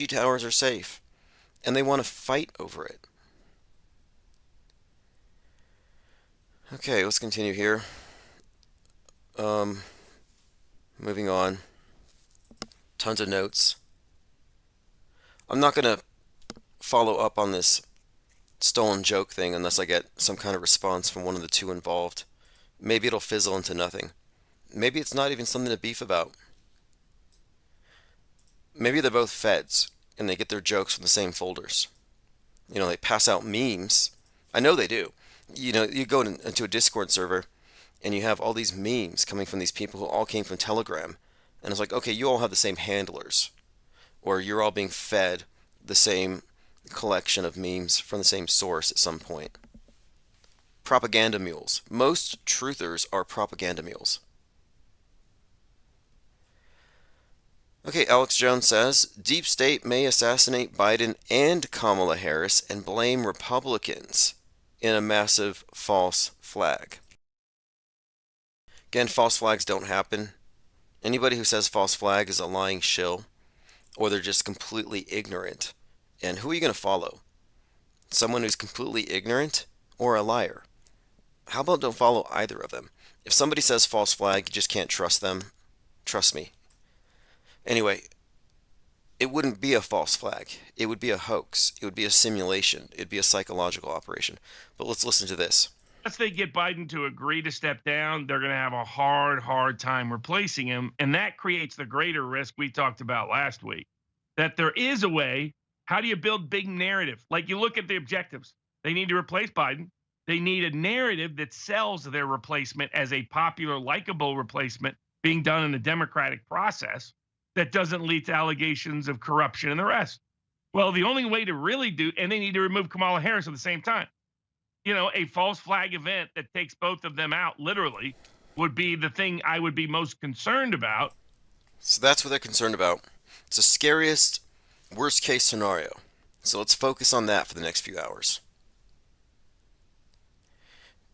towers are safe, and they want to fight over it. Okay, let's continue here. Um, Moving on. Tons of notes. I'm not going to follow up on this stolen joke thing unless I get some kind of response from one of the two involved. Maybe it'll fizzle into nothing. Maybe it's not even something to beef about. Maybe they're both feds and they get their jokes from the same folders. They pass out memes. I know they do. You go into a Discord server and you have all these memes coming from these people who all came from Telegram. And it's like, okay, you all have the same handlers, or you're all being fed the same collection of memes from the same source at some point. Propaganda mules. Most truthers are propaganda mules. Okay, Alex Jones says, Deep State may assassinate Biden and Kamala Harris and blame Republicans in a massive false flag. Again, false flags don't happen. Anybody who says false flag is a lying shill, or they're just completely ignorant. And who are you going to follow? Someone who's completely ignorant or a liar? How about don't follow either of them? If somebody says false flag, you just can't trust them. Trust me. Anyway, it wouldn't be a false flag. It would be a hoax. It would be a simulation. It would be a psychological operation. But let's listen to this. Unless they get Biden to agree to step down, they're going to have a hard time replacing him. And that creates the greater risk we talked about last week, that there is a way. How do you build big narrative? Like, you look at the objectives. They need to replace Biden. They need a narrative that sells their replacement as a popular, likable replacement being done in a democratic process that doesn't lead to allegations of corruption and the rest. Well, the only way to really do, and they need to remove Kamala Harris at the same time. A false flag event that takes both of them out literally would be the thing I would be most concerned about. So that's what they're concerned about. It's the scariest, worst case scenario. So let's focus on that for the next few hours.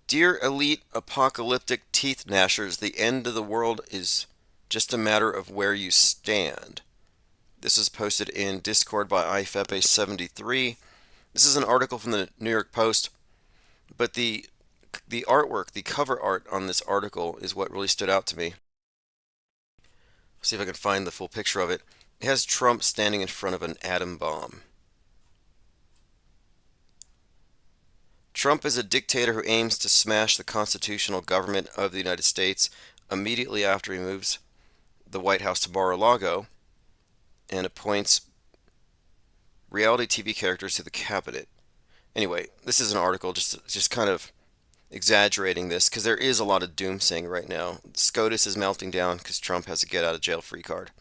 Dear elite apocalyptic teeth gnashers, the end of the world is just a matter of where you stand. This is posted in Discord by IFEPA73. This is an article from the New York Post, but the artwork, the cover art on this article is what really stood out to me. See if I can find the full picture of it. It has Trump standing in front of an atom bomb. Trump is a dictator who aims to smash the constitutional government of the United States immediately after he moves the White House to Mar-a-Lago and appoints reality TV characters to the cabinet. Anyway, this is an article just kind of exaggerating this because there is a lot of doomsaying right now. SCOTUS is melting down because Trump has a get out of jail free card.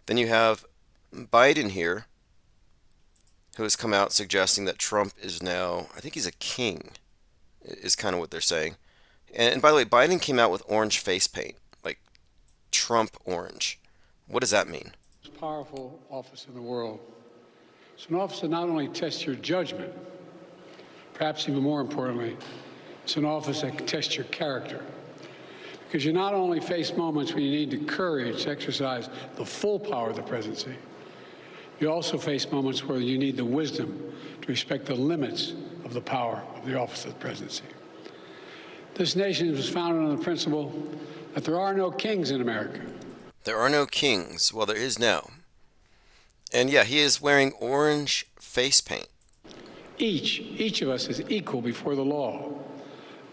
Then you have Biden here, who has come out suggesting that Trump is now, I think he's a king, is kind of what they're saying. And by the way, Biden came out with orange face paint, like Trump orange. What does that mean? Most powerful office in the world. It's an office that not only tests your judgment, perhaps even more importantly, it's an office that tests your character. Because you not only face moments when you need the courage to exercise the full power of the presidency, you also face moments where you need the wisdom to respect the limits of the power of the office of the presidency. This nation was founded on the principle that there are no kings in America. There are no kings. Well, there is now. And yeah, he is wearing orange face paint. Each of us is equal before the law.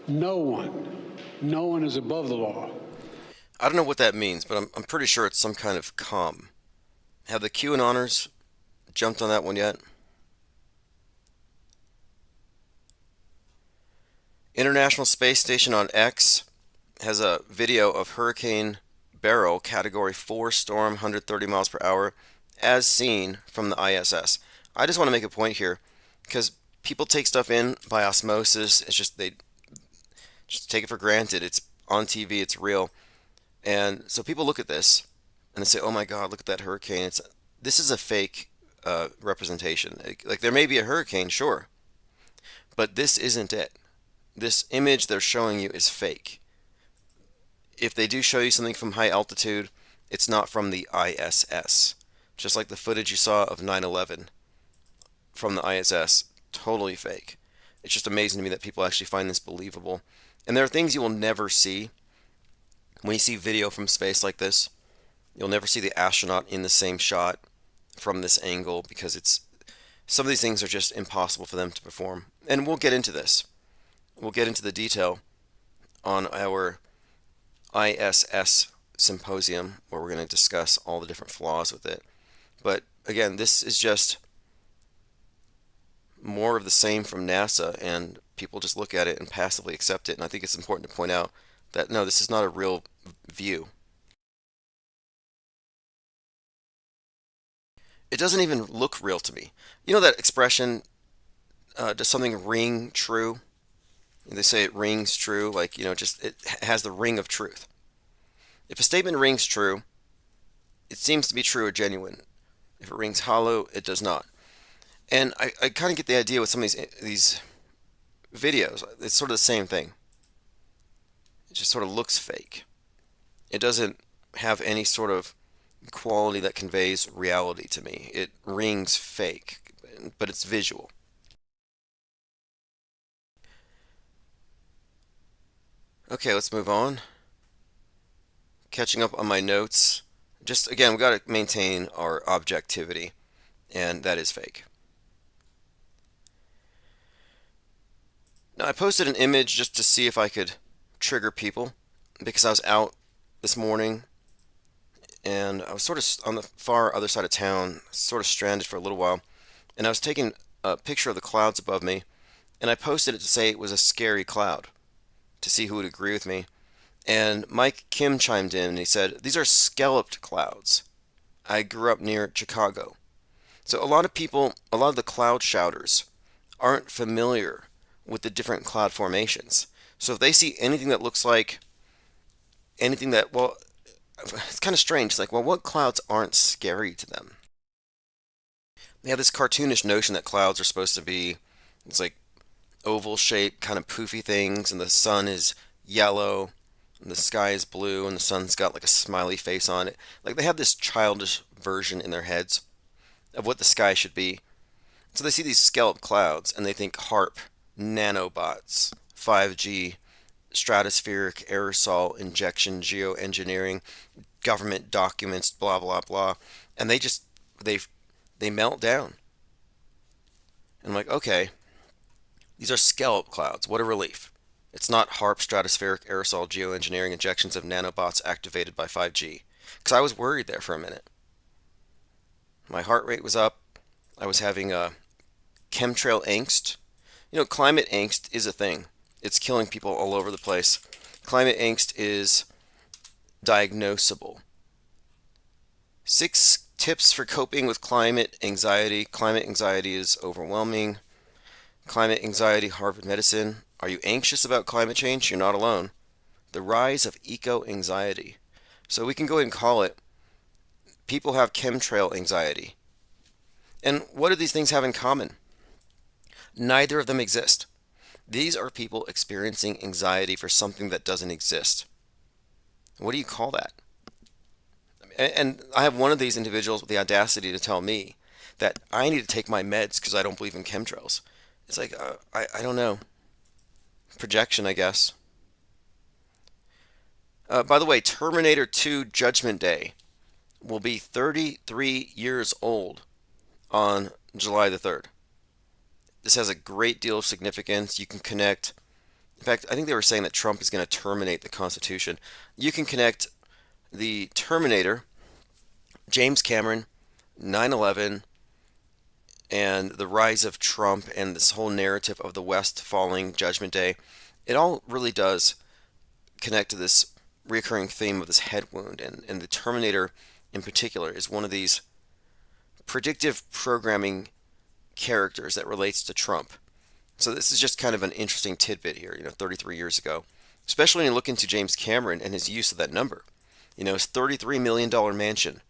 No one is above the law. I don't know what that means, but I'm pretty sure it's some kind of calm. Have the QAnoners jumped on that one yet? International Space Station on X has a video of Hurricane Beryl, Category 4 storm, 130 miles per hour, as seen from the ISS. I just want to make a point here, because people take stuff in by osmosis. It's just, they just take it for granted. It's on TV, it's real. And so people look at this and they say, oh my God, look at that hurricane. This is a fake representation. Like, there may be a hurricane, sure, but this isn't it. This image they're showing you is fake. If they do show you something from high altitude, it's not from the ISS. just like the footage you saw of 9/11 from the ISS, totally fake. It's just amazing to me that people actually find this believable. And there are things you will never see when you see video from space like this. You'll never see the astronaut in the same shot from this angle because it's some of these things are just impossible for them to perform. And we'll get into this. We'll get into the detail on our ISS symposium where we're going to discuss all the different flaws with it. But again, this is just more of the same from NASA, and people just look at it and passively accept it. And I think it's important to point out that no, this is not a real view. It doesn't even look real to me. You know that expression, does something ring true? They say it rings true, like, just it has the ring of truth. If a statement rings true, it seems to be true or genuine. If it rings hollow, it does not. And I kind of get the idea with some of these videos. It's sort of the same thing. It just sort of looks fake. It doesn't have any sort of quality that conveys reality to me. It rings fake, but it's visual. Okay, let's move on. Catching up on my notes. Just again, we got to maintain our objectivity, and that is fake. Now, I posted an image just to see if I could trigger people because I was out this morning and I was sort of on the far other side of town, sort of stranded for a little while, and I was taking a picture of the clouds above me, and I posted it to say it was a scary cloud, to see who would agree with me. And Mike Kim chimed in and he said, "These are scalloped clouds. I grew up near Chicago." So a lot of people, a lot of the cloud shouters aren't familiar with the different cloud formations. So if they see anything that looks like anything that, well, it's kind of strange. It's like, well, what clouds aren't scary to them? They have this cartoonish notion that clouds are supposed to be, it's like oval shaped, kind of poofy things, and the sun is yellow, and the sky is blue, and the sun's got like a smiley face on it. Like they have this childish version in their heads of what the sky should be. So they see these scalloped clouds, and they think HARP, nanobots, 5G, stratospheric aerosol injection, geoengineering, government documents, blah blah blah, and they they melt down. And I'm like, okay, these are scallop clouds. What a relief. It's not HARP, stratospheric aerosol, geoengineering injections of nanobots activated by 5G. Because I was worried there for a minute. My heart rate was up. I was having a chemtrail angst. Climate angst is a thing. It's killing people all over the place. Climate angst is diagnosable. 6 tips for coping with climate anxiety. Climate anxiety is overwhelming. Climate anxiety, Harvard Medicine. Are you anxious about climate change? You're not alone. The rise of eco-anxiety. So we can go ahead and call it, people have chemtrail anxiety. And what do these things have in common? Neither of them exist. These are people experiencing anxiety for something that doesn't exist. What do you call that? And I have one of these individuals with the audacity to tell me that I need to take my meds because I don't believe in chemtrails. It's like, I don't know. Projection, I guess. By the way, Terminator 2 Judgment Day will be 33 years old on July the 3rd. This has a great deal of significance. You can connect, in fact, I think they were saying that Trump is going to terminate the Constitution. You can connect the Terminator, James Cameron, 9/11, and the rise of Trump and this whole narrative of the West falling, Judgment Day. It all really does connect to this recurring theme of this head wound. And the Terminator in particular is one of these predictive programming characters that relates to Trump. So this is just kind of an interesting tidbit here, 33 years ago. Especially when you look into James Cameron and his use of that number. His $33 million mansion.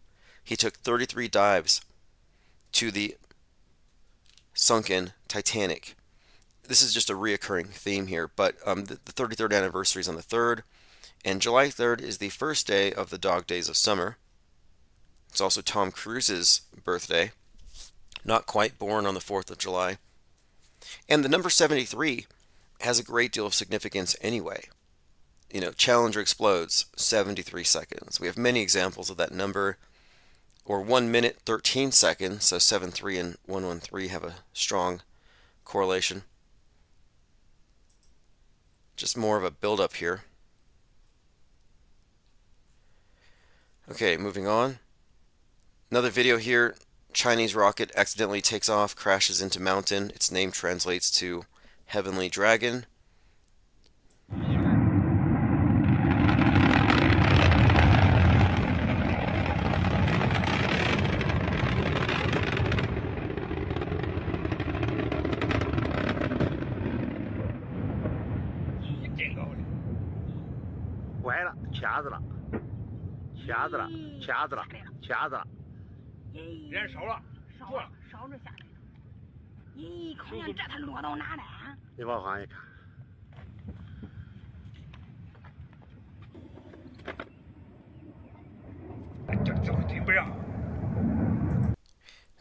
He took 33 dives to the sunken Titanic. This is just a reoccurring theme here, but the 33rd anniversary is on the 3rd, and July 3rd is the first day of the dog days of summer. It's also Tom Cruise's birthday, not quite born on the 4th of July. And the number 73 has a great deal of significance anyway. Challenger explodes 73 seconds. We have many examples of that number, or 1 minute 13 seconds, so 73 and 113 have a strong correlation. Just more of a build-up here. Okay, moving on. Another video here. Chinese rocket accidentally takes off, crashes into mountain. Its name translates to Heavenly Dragon.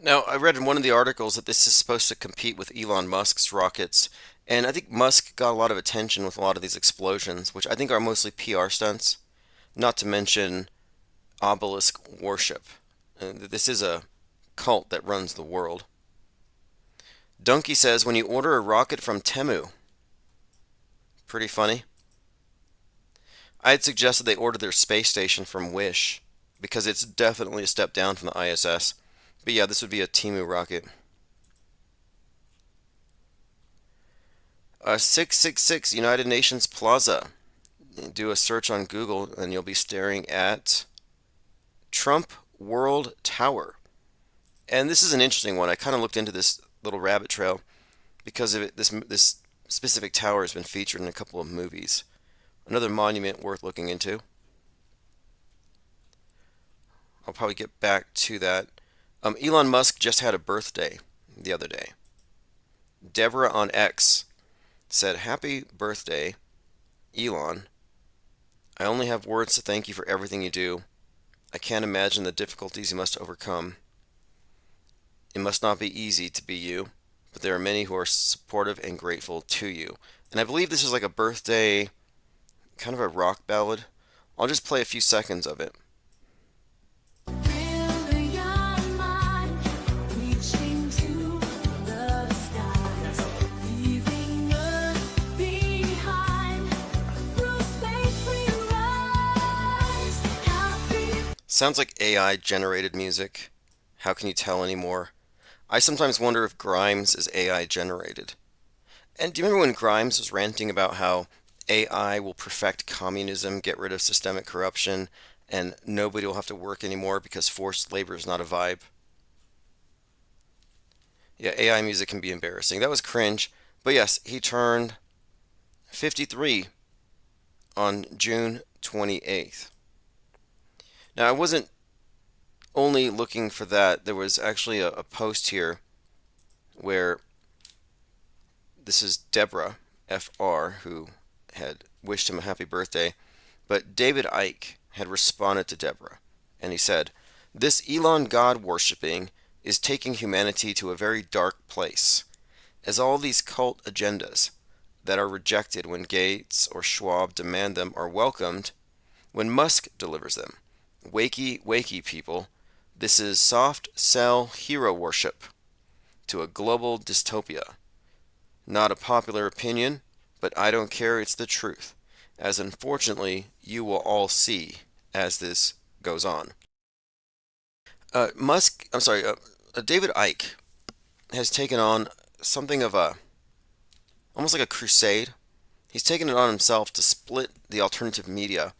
Now, I read in one of the articles that this is supposed to compete with Elon Musk's rockets, and I think Musk got a lot of attention with a lot of these explosions, which I think are mostly PR stunts, not to mention obelisk worship. This is a cult that runs the world. Donkey says, when you order a rocket from Temu, pretty funny. I'd suggested they order their space station from Wish, because it's definitely a step down from the ISS. But yeah, this would be a Temu rocket. 666 United Nations Plaza. Do a search on Google and you'll be staring at Trump World Tower. And this is an interesting one. I kind of looked into this little rabbit trail because of it. This specific tower has been featured in a couple of movies. Another monument worth looking into. I'll probably get back to that. Elon Musk just had a birthday the other day. Deborah on X said, "Happy birthday, Elon. I only have words to thank you for everything you do. I can't imagine the difficulties you must overcome. It must not be easy to be you, but there are many who are supportive and grateful to you." And I believe this is like a birthday, kind of a rock ballad. I'll just play a few seconds of it. Sounds like AI generated music. How can you tell anymore? I sometimes wonder if Grimes is AI generated. And do you remember when Grimes was ranting about how AI will perfect communism, get rid of systemic corruption, and nobody will have to work anymore because forced labor is not a vibe? Yeah, AI music can be embarrassing. That was cringe. But yes, he turned 53 on June 28th. Now, I wasn't only looking for that. There was actually a post here where this is Deborah, FR, who had wished him a happy birthday. But David Icke had responded to Deborah, and he said, "This Elon God worshipping is taking humanity to a very dark place, as all these cult agendas that are rejected when Gates or Schwab demand them are welcomed when Musk delivers them. Wakey, wakey, people. This is soft cell hero worship to a global dystopia. Not a popular opinion, but I don't care, it's the truth, as unfortunately you will all see as this goes on." David Icke has taken on something of almost like a crusade. He's taken it on himself to split the alternative media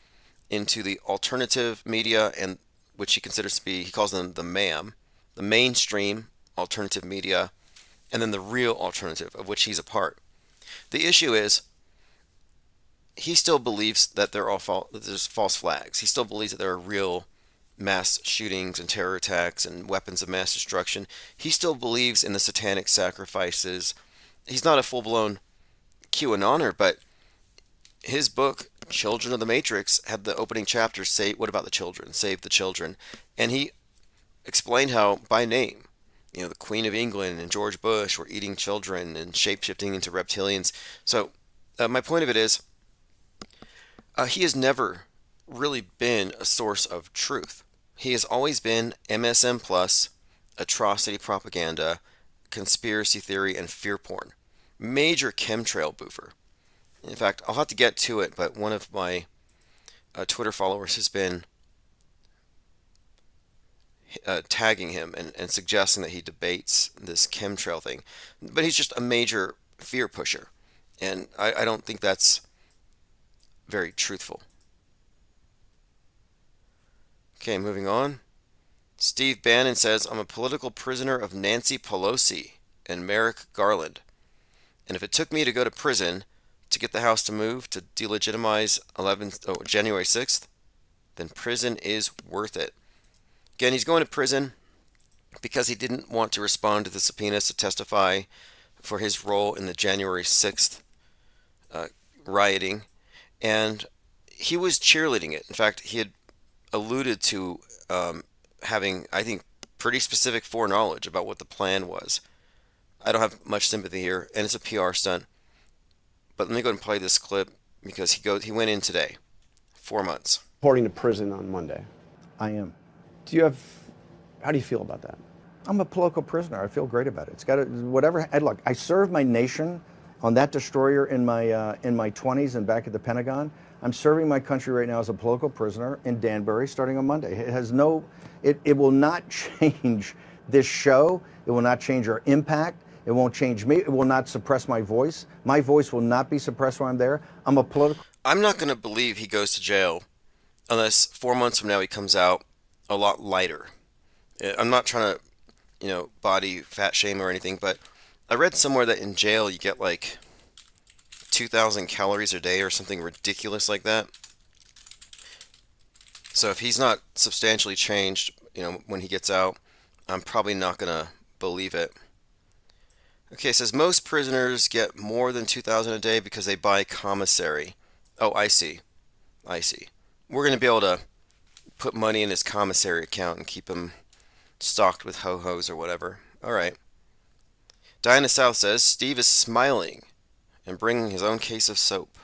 into the alternative media, and which he considers to be, he calls them the MAM, the mainstream alternative media, and then the real alternative, of which he's a part. The issue is, he still believes that they're all that there's false flags. He still believes that there are real mass shootings and terror attacks and weapons of mass destruction. He still believes in the satanic sacrifices. He's not a full-blown QAnoner, but his book, Children of the Matrix, had the opening chapter say, "What about the children? Save the children." And he explained how, by name, the Queen of England and George Bush were eating children and shapeshifting into reptilians. So, my point of it is, he has never really been a source of truth. He has always been MSM plus, atrocity propaganda, conspiracy theory, and fear porn. Major chemtrail boofer. In fact, I'll have to get to it, but one of my Twitter followers has been tagging him and suggesting that he debates this chemtrail thing. But he's just a major fear pusher. And I don't think that's very truthful. Okay, moving on. Steve Bannon says, I'm a political prisoner of Nancy Pelosi and Merrick Garland. And if it took me to go to prison to get the House to move to delegitimize January 6th, then prison is worth it. Again, he's going to prison because he didn't want to respond to the subpoenas to testify for his role in the January 6th rioting. And he was cheerleading it. In fact, he had alluded to having, I think, pretty specific foreknowledge about what the plan was. I don't have much sympathy here, and it's a PR stunt. But let me go ahead and play this clip because he went in today. 4 months. Reporting to prison on Monday. I am. How do you feel about that? I'm a political prisoner. I feel great about it. It's got to, whatever. And look, I served my nation on that destroyer in my 20s and back at the Pentagon. I'm serving my country right now as a political prisoner in Danbury starting on Monday. It will not change this show. It will not change our impact. It won't change me. It will not suppress my voice. My voice will not be suppressed while I'm there. I'm not going to believe he goes to jail unless 4 months from now he comes out a lot lighter. I'm not trying to, body fat shame or anything, but I read somewhere that in jail you get like 2,000 calories a day or something ridiculous like that. So if he's not substantially changed, when he gets out, I'm probably not going to believe it. Okay, it says most prisoners get more than 2,000 a day because they buy commissary. Oh, I see. We're going to be able to put money in his commissary account and keep him stocked with ho-hos or whatever. All right. Diana South says Steve is smiling and bringing his own case of soap.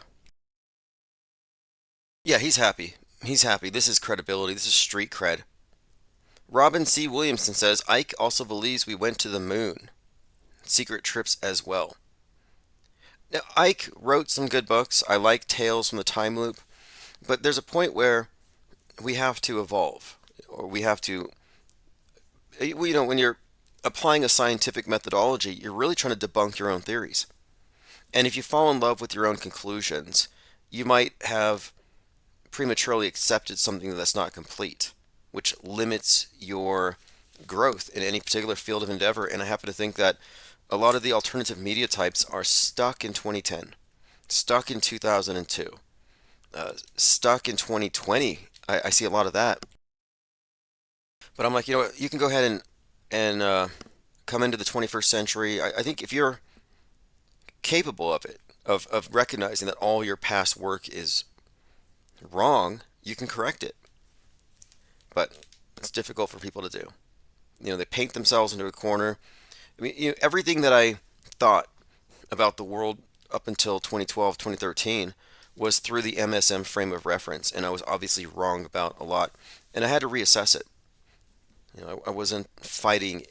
Yeah, he's happy. This is credibility. This is street cred. Robin C. Williamson says Ike also believes we went to the moon. Secret trips as well. Now, Ike wrote some good books. I like Tales from the Time Loop. But there's a point where we have to evolve. Or we have to... when you're applying a scientific methodology, you're really trying to debunk your own theories. And if you fall in love with your own conclusions, you might have prematurely accepted something that's not complete, which limits your growth in any particular field of endeavor. And I happen to think that a lot of the alternative media types are stuck in 2010, stuck in 2002, stuck in 2020. I see a lot of that. But I'm like, you can go ahead and come into the 21st century. I think if you're capable of it, of recognizing that all your past work is wrong, you can correct it. But it's difficult for people to do. They paint themselves into a corner. I mean, everything that I thought about the world up until 2012, 2013 was through the MSM frame of reference, and I was obviously wrong about a lot, and I had to reassess it. I wasn't fighting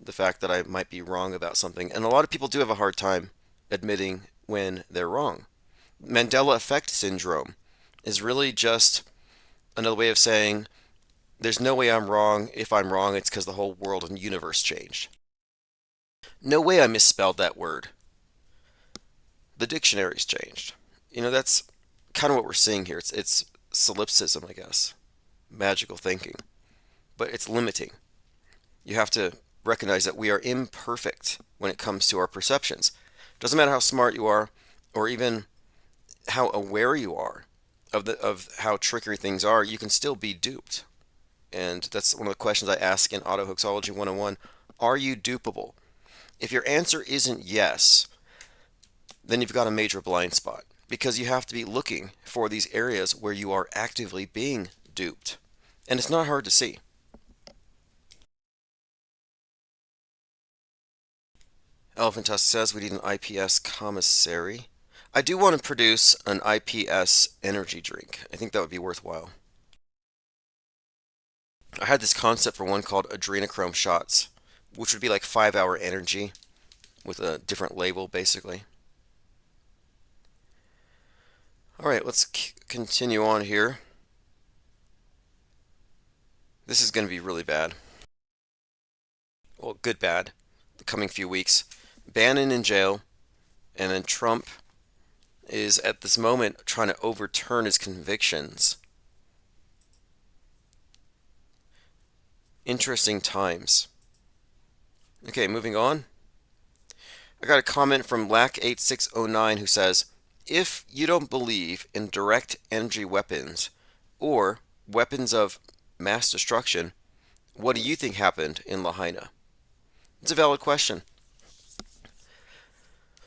the fact that I might be wrong about something, and a lot of people do have a hard time admitting when they're wrong. Mandela effect syndrome is really just another way of saying there's no way I'm wrong. If I'm wrong, it's because the whole world and universe changed. No way I misspelled that word. The dictionary's changed. That's kind of what we're seeing here. It's solipsism, I guess. Magical thinking. But it's limiting. You have to recognize that we are imperfect when it comes to our perceptions. Doesn't matter how smart you are, or even how aware you are of how trickery things are, you can still be duped. And that's one of the questions I ask in Auto Hoaxology 101. Are you dupable? If your answer isn't yes, then you've got a major blind spot, because you have to be looking for these areas where you are actively being duped. And it's not hard to see. Elephant Tusk says we need an IPS commissary. I do want to produce an IPS energy drink. I think that would be worthwhile. I had this concept for one called adrenochrome shots, which would be like 5-hour energy with a different label, basically. All right, let's continue on here. This is going to be really bad. Well, good bad. The coming few weeks. Bannon in jail, and then Trump is at this moment trying to overturn his convictions. Interesting times. Okay, moving on. I got a comment from Lack8609 who says, if you don't believe in direct energy weapons or weapons of mass destruction, what do you think happened in Lahaina? It's a valid question.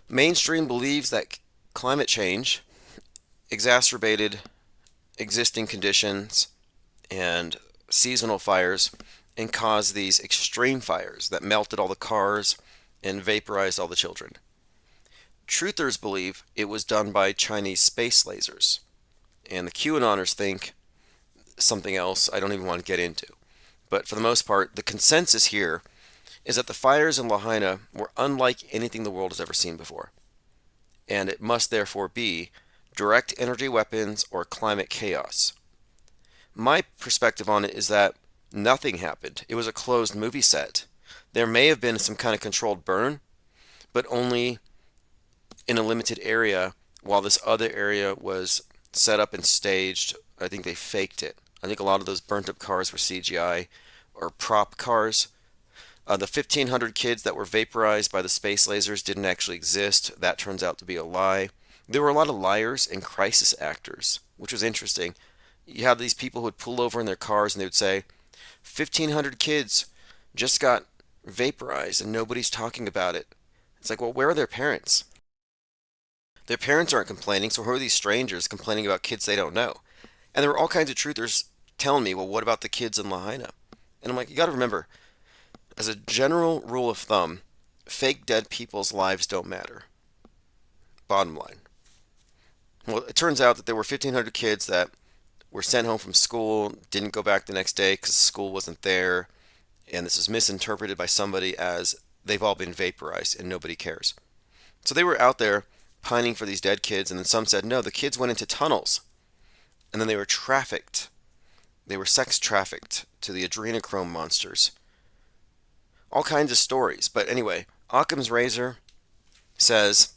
Mainstream believes that climate change exacerbated existing conditions and seasonal fires and caused these extreme fires that melted all the cars and vaporized all the children. Truthers believe it was done by Chinese space lasers, and the QAnoners think something else I don't even want to get into. But for the most part, the consensus here is that the fires in Lahaina were unlike anything the world has ever seen before, and it must therefore be direct energy weapons or climate chaos. My perspective on it is that nothing happened. It was a closed movie set. There may have been some kind of controlled burn, but only in a limited area, while this other area was set up and staged. I think they faked it. I think a lot of those burnt up cars were CGI or prop cars. The 1,500 kids that were vaporized by the space lasers didn't actually exist. That turns out to be a lie. There were a lot of liars and crisis actors, which was interesting. You had these people who would pull over in their cars and they would say, 1,500 kids just got vaporized and nobody's talking about it. It's like, well, where are their parents? Their parents aren't complaining, so who are these strangers complaining about kids they don't know? And there were all kinds of truthers telling me, well, what about the kids in Lahaina? And I'm like, you got to remember, as a general rule of thumb, fake dead people's lives don't matter. Bottom line. Well, it turns out that there were 1,500 kids that were sent home from school, didn't go back the next day because school wasn't there, and this is misinterpreted by somebody as they've all been vaporized and nobody cares. So they were out there pining for these dead kids, and then some said, no, the kids went into tunnels, and then they were trafficked. They were sex trafficked to the adrenochrome monsters. All kinds of stories. But anyway, Occam's razor says,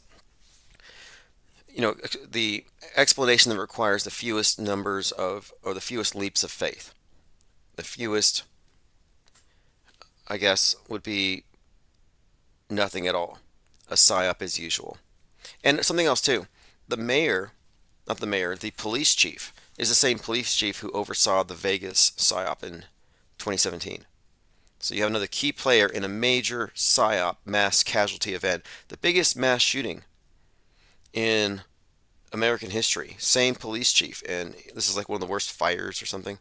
the explanation that requires the fewest numbers of, or the fewest leaps of faith. The fewest, I guess, would be nothing at all. A psyop as usual. And something else too. The police chief is the same police chief who oversaw the Vegas psyop in 2017. So you have another key player in a major psyop mass casualty event, the biggest mass shooting in American history. Same police chief, and this is like one of the worst fires or something.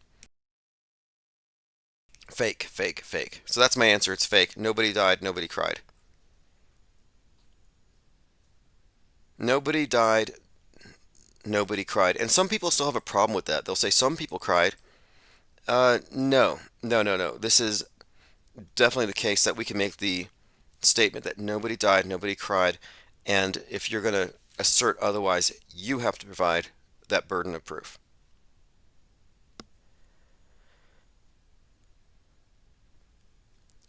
Fake, fake, fake. So that's my answer. It's fake. Nobody died, nobody cried. Nobody died, nobody cried. And some people still have a problem with that. They'll say some people cried. No. This is definitely the case that we can make the statement that nobody died, nobody cried. And if you're going to assert otherwise, you have to provide that burden of proof.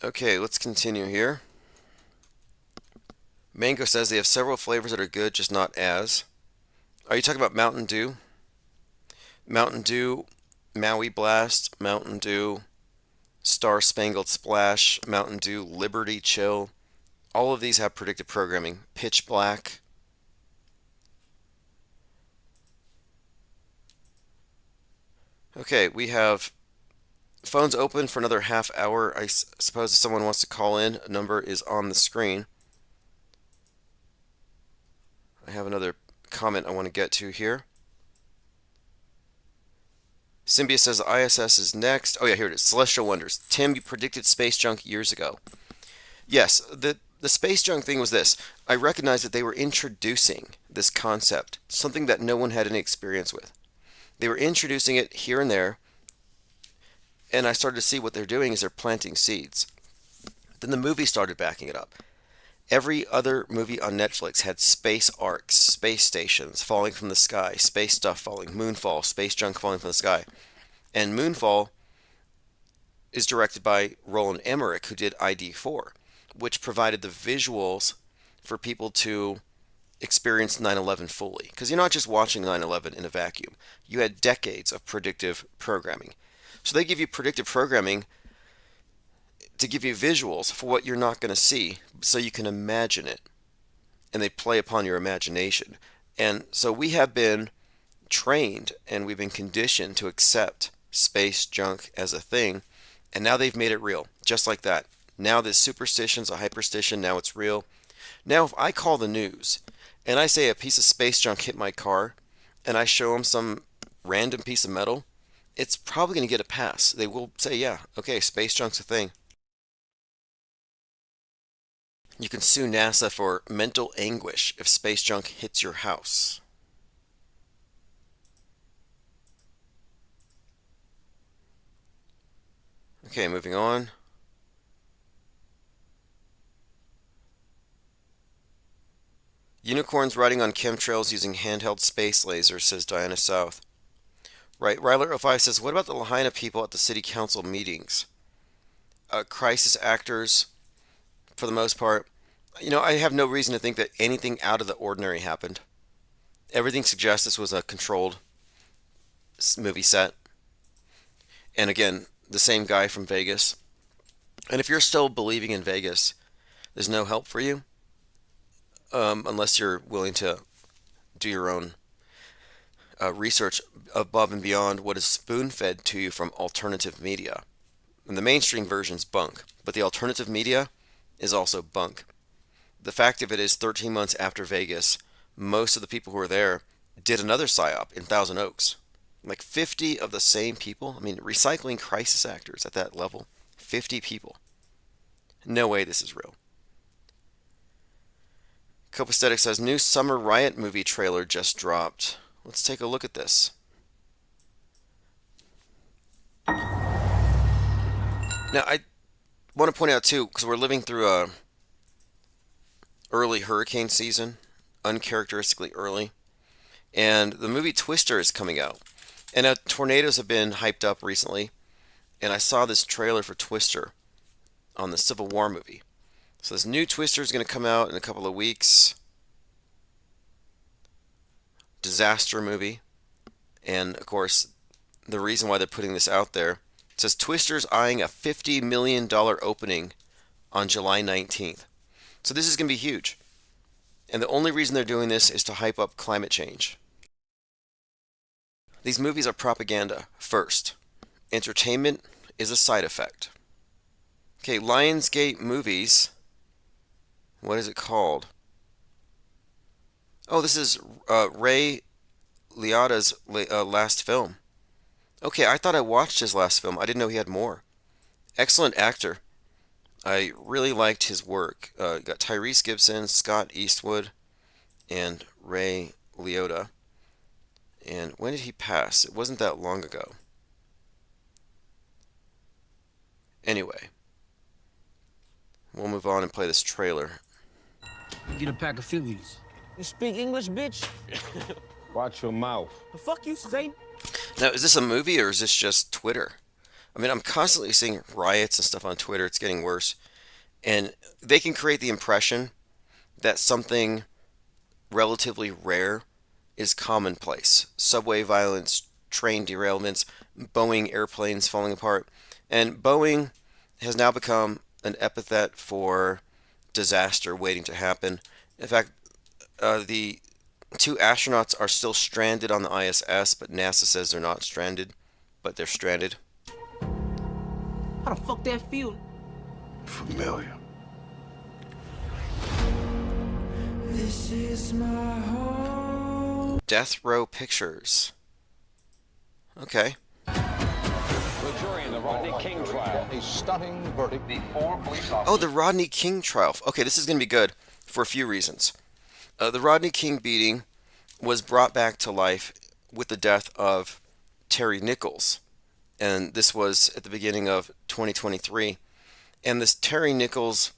Okay, let's continue here. Mango says they have several flavors that are good, just not as. Are you talking about Mountain Dew? Mountain Dew, Maui Blast, Mountain Dew, Star Spangled Splash, Mountain Dew, Liberty Chill. All of these have predictive programming. Pitch Black. Okay, we have phones open for another half hour. I suppose if someone wants to call in, a number is on the screen. I have another comment I want to get to here. Symbia says the ISS is next. Oh yeah, here it is. Celestial Wonders. Tim, you predicted space junk years ago. Yes, the space junk thing was this. I recognized that they were introducing this concept, something that no one had any experience with. They were introducing it here and there, and I started to see what they're doing is they're planting seeds. Then the movie started backing it up. Every other movie on Netflix had space arcs, space stations falling from the sky, space stuff falling, moonfall, space junk falling from the sky. And Moonfall is directed by Roland Emmerich, who did ID4, which provided the visuals for people to experience 9/11 fully. Because you're not just watching 9/11 in a vacuum. You had decades of predictive programming. So they give you predictive programming to give you visuals for what you're not going to see so you can imagine it. And they play upon your imagination. And so we have been trained and we've been conditioned to accept space junk as a thing. And now they've made it real, just like that. Now this superstition's a hyperstition, now it's real. Now if I call the news and I say a piece of space junk hit my car and I show them some random piece of metal, it's probably going to get a pass. They will say, yeah, okay, space junk's a thing. You can sue NASA for mental anguish if space junk hits your house. Okay, moving on. Unicorns riding on chemtrails using handheld space lasers, says Diana South. Right, Ryler05 says, what about the Lahaina people at the city council meetings? Crisis actors, for the most part. I have no reason to think that anything out of the ordinary happened. Everything suggests this was a controlled movie set. And again, the same guy from Vegas. And if you're still believing in Vegas, there's no help for you unless you're willing to do your own research above and beyond what is spoon-fed to you from alternative media. And the mainstream version's bunk, but the alternative media is also bunk. The fact of it is 13 months after Vegas, most of the people who were there did another psyop in Thousand Oaks. Like 50 of the same people. I mean, recycling crisis actors at that level. 50 people. No way this is real. Copaesthetic says, new Summer Riot movie trailer just dropped. Let's take a look at this. Now, I want to point out, too, because we're living through a early hurricane season, uncharacteristically early, and the movie Twister is coming out. And tornadoes have been hyped up recently, and I saw this trailer for Twister on the Civil War movie. So this new Twister is going to come out in a couple of weeks. Disaster movie. And, of course, the reason why they're putting this out there, it says Twister's eyeing a $50 million opening on July 19th. So this is going to be huge. And the only reason they're doing this is to hype up climate change. These movies are propaganda first. Entertainment is a side effect. Okay, Lionsgate Movies. What is it called? Oh, this is Ray Liotta's last film. Okay, I thought I watched his last film. I didn't know he had more. Excellent actor. I really liked his work. Got Tyrese Gibson, Scott Eastwood, and Ray Liotta. And when did he pass? It wasn't that long ago. Anyway, we'll move on and play this trailer. Get a pack of Phillies. You speak English, bitch? Watch your mouth. The fuck you say? Now, is this a movie or is this just Twitter? I mean, I'm constantly seeing riots and stuff on Twitter. It's getting worse. And they can create the impression that something relatively rare is commonplace. Subway violence, train derailments, Boeing airplanes falling apart. And Boeing has now become an epithet for disaster waiting to happen. In fact, the two astronauts are still stranded on the ISS, but NASA says they're not stranded, but they're stranded. How the fuck that feel? Familiar. This is my home. Death Row Pictures. Okay. But jury in the Rodney King trial. A stunning verdict. The 4 police officers. Oh, the Rodney King trial. Okay, this is going to be good for a few reasons. The Rodney King beating was brought back to life with the death of Terry Nichols. And this was at the beginning of 2023. And this Terry Nichols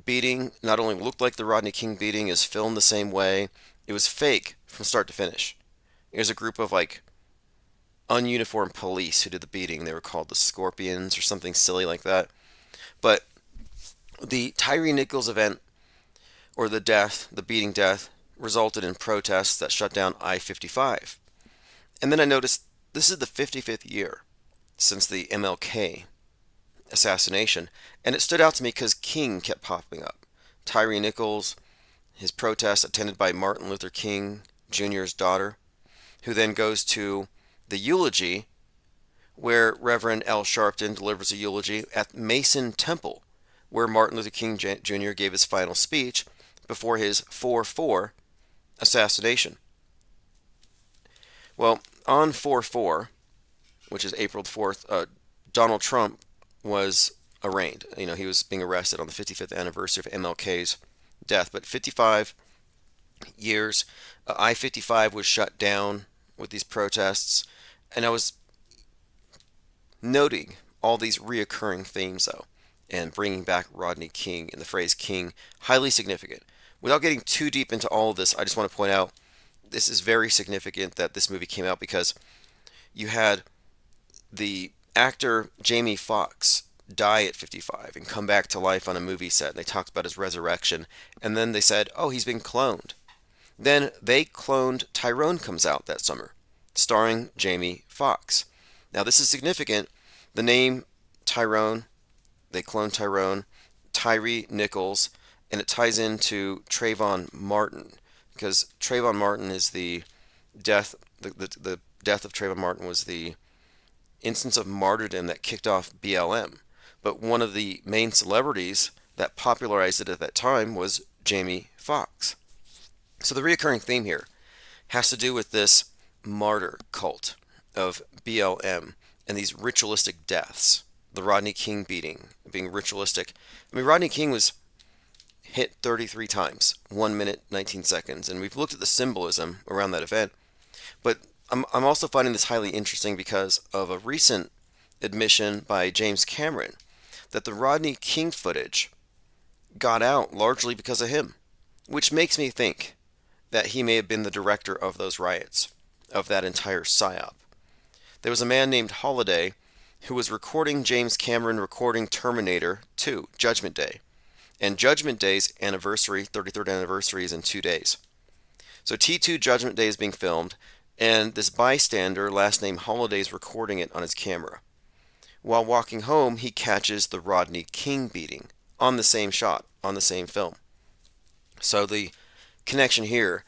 beating not only looked like the Rodney King beating, is filmed the same way. It was fake from start to finish. There's a group of like ununiformed police who did the beating. They were called the Scorpions or something silly like that. But the Tyree Nichols event, or the death, the beating death, resulted in protests that shut down I-55. And then I noticed this is the 55th year since the MLK assassination, and it stood out to me because King kept popping up. Tyree Nichols, his protest attended by Martin Luther King Jr.'s daughter, who then goes to the eulogy where Reverend Al Sharpton delivers a eulogy at Mason Temple, where Martin Luther King Jr. gave his final speech before his 4/4 assassination. Well, on 4/4, which is April 4th, Donald Trump was arraigned. You know, he was being arrested on the 55th anniversary of MLK's death. But 55 years, I-55 was shut down with these protests. And I was noting all these reoccurring themes, though, and bringing back Rodney King and the phrase King, highly significant. Without getting too deep into all of this, I just want to point out this is very significant that this movie came out because you had the actor Jamie Foxx die at 55 and come back to life on a movie set. They talked about his resurrection, and then they said, oh, he's been cloned. Then they cloned Tyrone comes out that summer, starring Jamie Foxx. Now this is significant. The name Tyrone, they cloned Tyrone, Tyree Nichols, and it ties into Trayvon Martin, because Trayvon Martin is the death, the death of Trayvon Martin was the instance of martyrdom that kicked off BLM. But one of the main celebrities that popularized it at that time was Jamie Foxx. So the recurring theme here has to do with this martyr cult of BLM and these ritualistic deaths. The Rodney King beating being ritualistic. I mean, Rodney King was hit 33 times, 1 minute, 19 seconds. And we've looked at the symbolism around that event. But I'm also finding this highly interesting because of a recent admission by James Cameron that the Rodney King footage got out largely because of him, which makes me think that he may have been the director of those riots, of that entire psyop. There was a man named Holiday who was recording James Cameron recording Terminator 2, Judgment Day. And Judgment Day's anniversary, 33rd anniversary, is in 2 days. So T2 Judgment Day is being filmed, and this bystander, last name Holiday, is recording it on his camera. While walking home, he catches the Rodney King beating on the same shot, on the same film. So the connection here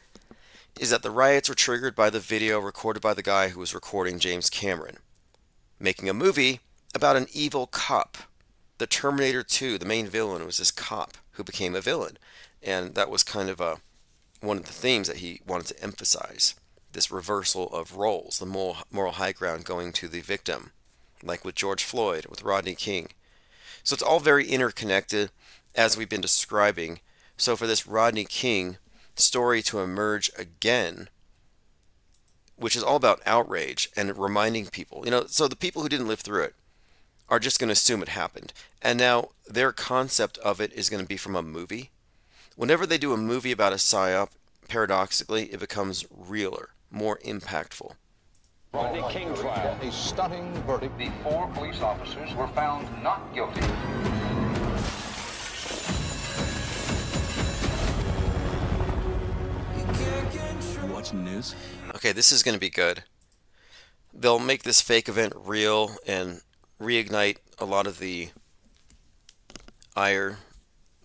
is that the riots were triggered by the video recorded by the guy who was recording James Cameron, making a movie about an evil cop. The Terminator 2, the main villain, was this cop who became a villain. And that was kind of one of the themes that he wanted to emphasize. This reversal of roles, the moral high ground going to the victim, like with George Floyd, with Rodney King. So it's all very interconnected, as we've been describing. So for this Rodney King story to emerge again, which is all about outrage and reminding people, so the people who didn't live through it are just going to assume it happened. And now their concept of it is going to be from a movie. Whenever they do a movie about a psyop, paradoxically, it becomes realer, more impactful. Rodney King trial. A stunning verdict. The 4 police officers were found not guilty. You watching the news? Okay, this is going to be good. They'll make this fake event real and reignite a lot of the ire,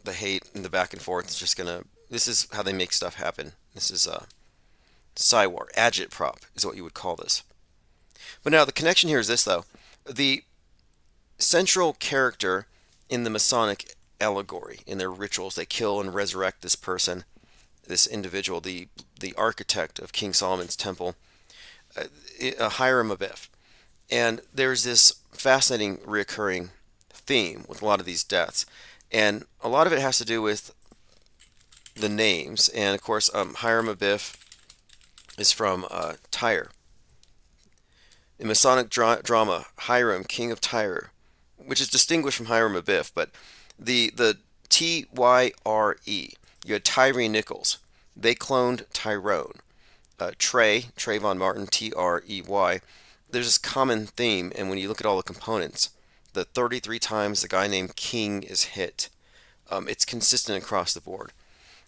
the hate, and the back and forth. This is how they make stuff happen. This is Psywar, agitprop is what you would call this. But now the connection here is this, though. The central character in the Masonic allegory, in their rituals, they kill and resurrect this person, this individual, the architect of King Solomon's temple, Hiram Abiff. And there's this fascinating reoccurring theme with a lot of these deaths, and a lot of it has to do with the names. And of course, Hiram Abiff is from Tyre. In Masonic drama, Hiram, King of Tyre, which is distinguished from Hiram Abiff, but the Tyre, you had Tyree Nichols. They cloned Tyrone. Trayvon Martin, Trey. There's this common theme, and when you look at all the components, the 33 times the guy named King is hit, it's consistent across the board.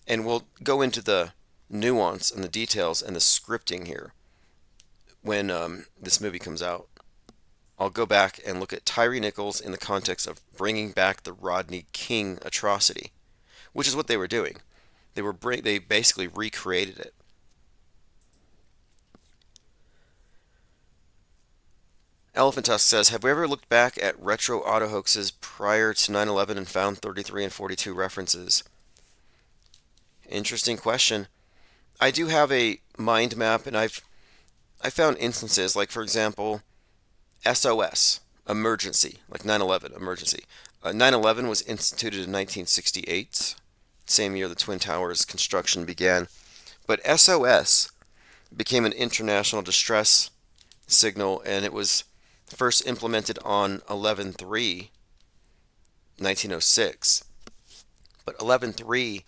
And we'll go into the nuance and the details and the scripting here when this movie comes out. I'll go back and look at Tyree Nichols in the context of bringing back the Rodney King atrocity, which is what they were doing. They basically recreated it. Elephant Tusk says, have we ever looked back at retro auto hoaxes prior to 9/11 and found 33 and 42 references? Interesting question. I do have a mind map, and I found instances like, for example, SOS, emergency, like 9/11, emergency. 9/11 was instituted in 1968, same year the Twin Towers construction began. But SOS became an international distress signal, and it was first implemented on 11/3, 1906. But 11/3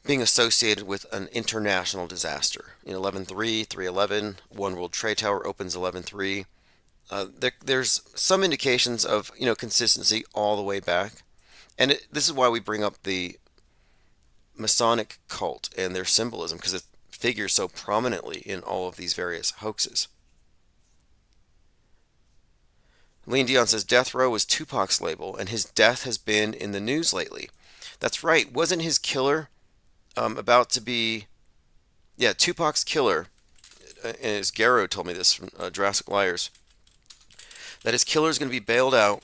being associated with an international disaster. In 11/3, 3/11, One World Trade Tower opens 11/3. There's some indications of consistency all the way back, and this is why we bring up the Masonic cult and their symbolism, because it figures so prominently in all of these various hoaxes. Lean Dion says Death Row was Tupac's label, and his death has been in the news lately. That's right. Wasn't his killer about to be? Yeah, Tupac's killer. And as Garrow told me this from Jurassic Liars, that his killer is going to be bailed out.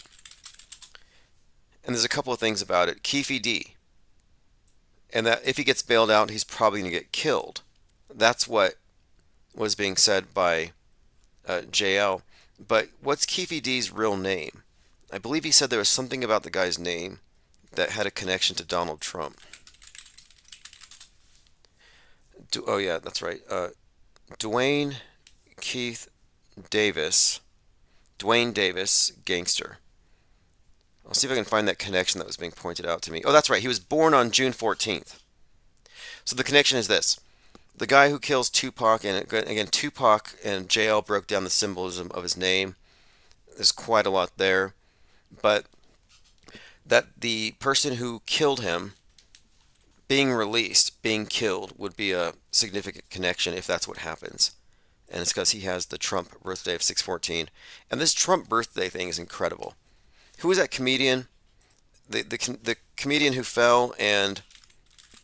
And there's a couple of things about it. Keefe D. And that if he gets bailed out, he's probably going to get killed. That's what was being said by JL. But what's Keefe D's real name? I believe he said there was something about the guy's name that had a connection to Donald Trump. Oh, yeah, that's right. Dwayne Keith Davis. Dwayne Davis, gangster. I'll see if I can find that connection that was being pointed out to me. Oh, that's right. He was born on June 14th. So the connection is this. The guy who kills Tupac, and again, Tupac and JL broke down the symbolism of his name. There's quite a lot there. But that the person who killed him, being released, being killed, would be a significant connection if that's what happens. And it's because he has the Trump birthday of 6/14. And this Trump birthday thing is incredible. Who was that comedian? The comedian who fell and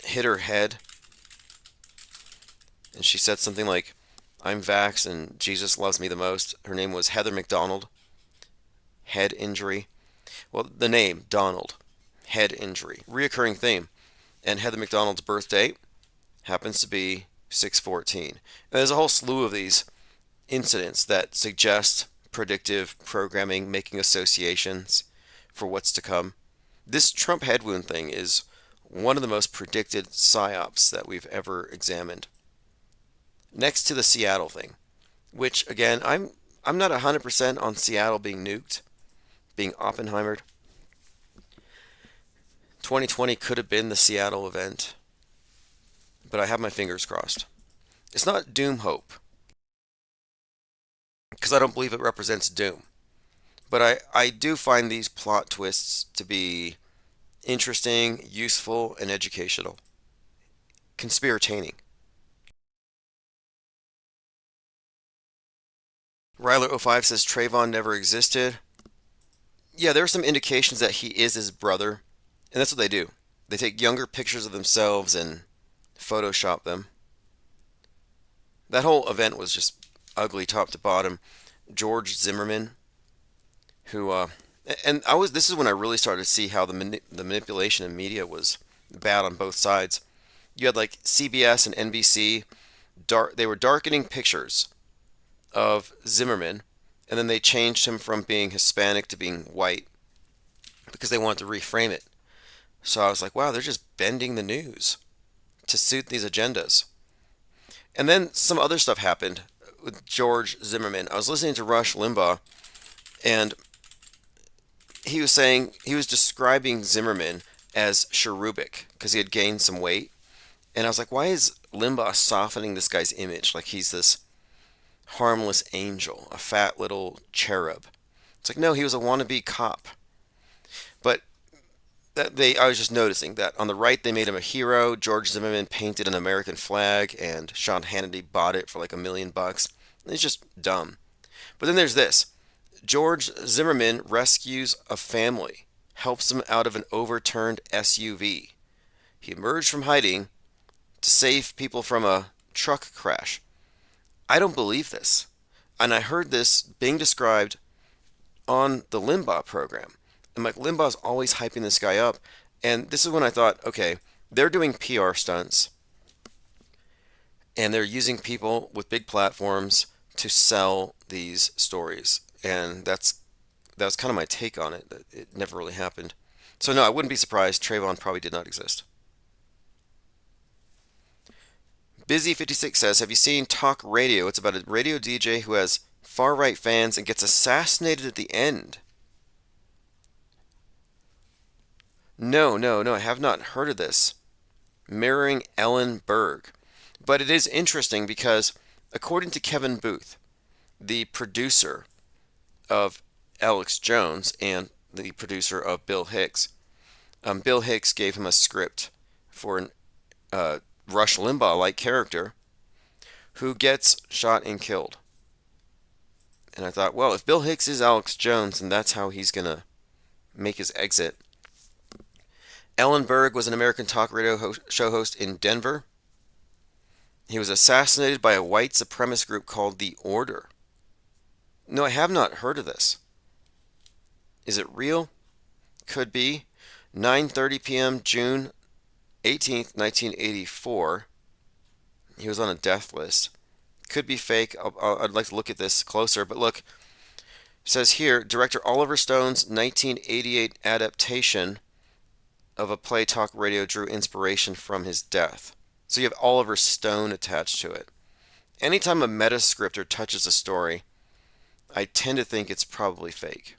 hit her head. And she said something like, I'm vaxxed and Jesus loves me the most. Her name was Heather McDonald. Head injury. Well, the name, Donald. Head injury. Reoccurring theme. And Heather McDonald's birth date happens to be 6/14. And there's a whole slew of these incidents that suggest predictive programming, making associations for what's to come. This Trump head wound thing is one of the most predicted psyops that we've ever examined. Next to the Seattle thing, which again, I'm not 100% on Seattle being nuked, being Oppenheimered. 2020 could have been the Seattle event, but I have my fingers crossed. It's not doom hope, because I don't believe it represents doom. But I do find these plot twists to be interesting, useful, and educational. Conspirataining. Ryler05 says Trayvon never existed. Yeah, there are some indications that he is his brother, and that's what they do. They take younger pictures of themselves and Photoshop them. That whole event was just ugly top to bottom. George Zimmerman, who this is when I really started to see how the manipulation of media was bad on both sides. You had like CBS and NBC, they were darkening pictures of Zimmerman and then they changed him from being Hispanic to being white because they wanted to reframe it. So I was like, wow, they're just bending the news to suit these agendas. And then some other stuff happened with George Zimmerman. I was listening to Rush Limbaugh, and he was describing Zimmerman as cherubic because he had gained some weight. And I was like, why is Limbaugh softening this guy's image like he's this harmless angel, a fat little cherub? It's like, no, he was a wannabe cop. But I was just noticing that on the right they made him a hero. George Zimmerman painted an American flag, and Sean Hannity bought it for like $1 million. It's just dumb. But then there's this: George Zimmerman rescues a family, helps them out of an overturned SUV. He emerged from hiding to save people from a truck crash. I don't believe this, and I heard this being described on the Limbaugh program. And Mike Limbaugh's always hyping this guy up. And this is when I thought, okay, they're doing PR stunts and they're using people with big platforms to sell these stories. And that was kind of my take on it. That it never really happened. So no, I wouldn't be surprised. Trayvon probably did not exist. Busy56 says, have you seen Talk Radio? It's about a radio DJ who has far-right fans and gets assassinated at the end. No, I have not heard of this. Mirroring Ellen Berg. But it is interesting because, according to Kevin Booth, the producer of Alex Jones and the producer of Bill Hicks, Bill Hicks gave him a script for an Rush Limbaugh-like character who gets shot and killed. And I thought, well, if Bill Hicks is Alex Jones, then that's how he's going to make his exit. Ellen Berg was an American talk radio show host in Denver. He was assassinated by a white supremacist group called The Order. No, I have not heard of this. Is it real? Could be. 9:30 p.m. June 18th, 1984. He was on a death list. Could be fake. I'd like to look at this closer, but look. It says here, director Oliver Stone's 1988 adaptation of a play talk radio drew inspiration from his death. So you have Oliver Stone attached to it. Anytime a metascriptor touches a story, I tend to think it's probably fake,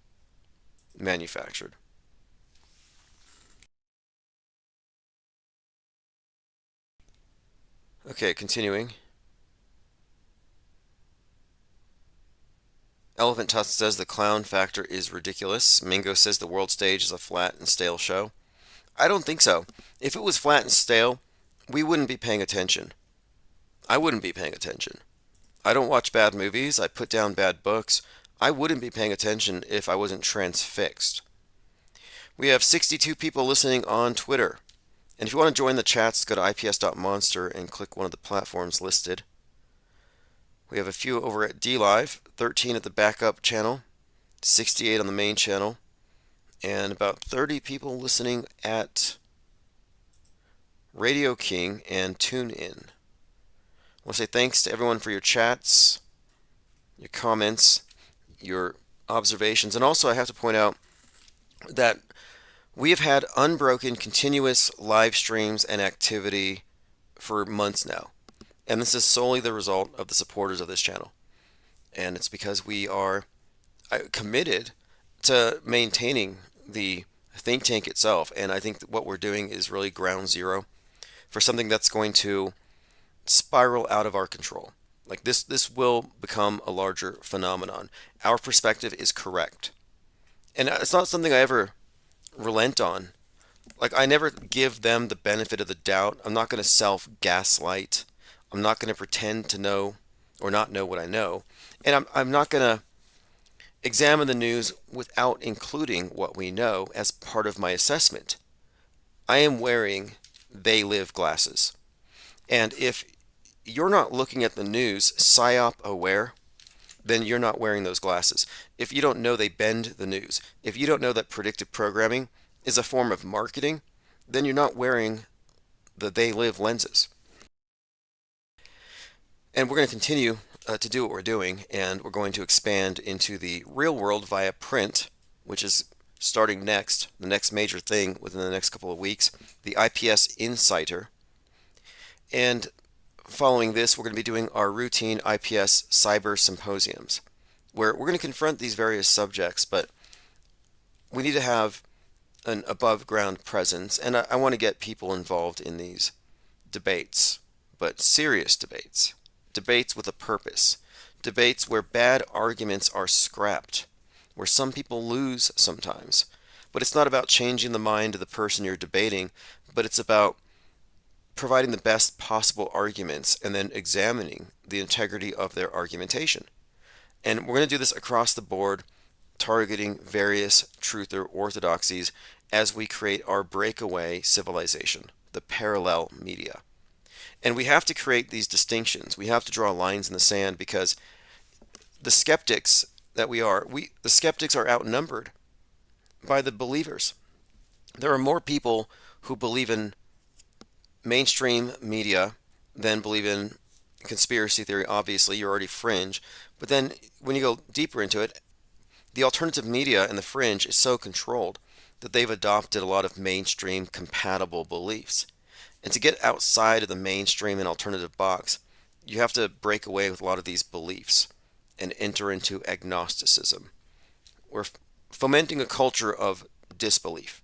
manufactured. Okay, continuing. Elephant Tusk says the clown factor is ridiculous. Mingo says the world stage is a flat and stale show. I don't think so. If it was flat and stale, we wouldn't be paying attention. I wouldn't be paying attention. I don't watch bad movies. I put down bad books. I wouldn't be paying attention if I wasn't transfixed. We have 62 people listening on Twitter. And if you want to join the chats, go to ips.monster and click one of the platforms listed. We have a few over at DLive, 13 at the backup channel, 68 on the main channel, and about 30 people listening at Radio King and TuneIn. I want to say thanks to everyone for your chats, your comments, your observations, and also I have to point out that we have had unbroken, continuous live streams and activity for months now. And this is solely the result of the supporters of this channel. And it's because we are committed to maintaining the think tank itself. And I think that what we're doing is really ground zero for something that's going to spiral out of our control. Like this will become a larger phenomenon. Our perspective is correct. And it's not something I ever relent on. Like, I never give them the benefit of the doubt. I'm not going to self-gaslight. I'm not going to pretend to know or not know what I know. And I'm not going to examine the news without including what we know as part of my assessment. I am wearing they live glasses. And if you're not looking at the news psyop aware, then you're not wearing those glasses. If you don't know they bend the news, if you don't know that predictive programming is a form of marketing, then you're not wearing the they live lenses. And we're going to continue to do what we're doing, and we're going to expand into the real world via print, which is starting next, the next major thing within the next couple of weeks, the IPS Insider. And following this, we're going to be doing our routine IPS cyber symposiums, where we're going to confront these various subjects, but we need to have an above ground presence, and I want to get people involved in these debates, but serious debates, debates with a purpose, debates where bad arguments are scrapped, where some people lose sometimes. But it's not about changing the mind of the person you're debating, but it's about providing the best possible arguments and then examining the integrity of their argumentation. And we're going to do this across the board, targeting various truth or orthodoxies as we create our breakaway civilization, the parallel media. And we have to create these distinctions. We have to draw lines in the sand because the skeptics that the skeptics are outnumbered by the believers. There are more people who believe in mainstream media than believe in conspiracy theory. Obviously, you're already fringe. But then when you go deeper into it, the alternative media and the fringe is so controlled that they've adopted a lot of mainstream compatible beliefs. And to get outside of the mainstream and alternative box, you have to break away with a lot of these beliefs and enter into agnosticism. We're fomenting a culture of disbelief,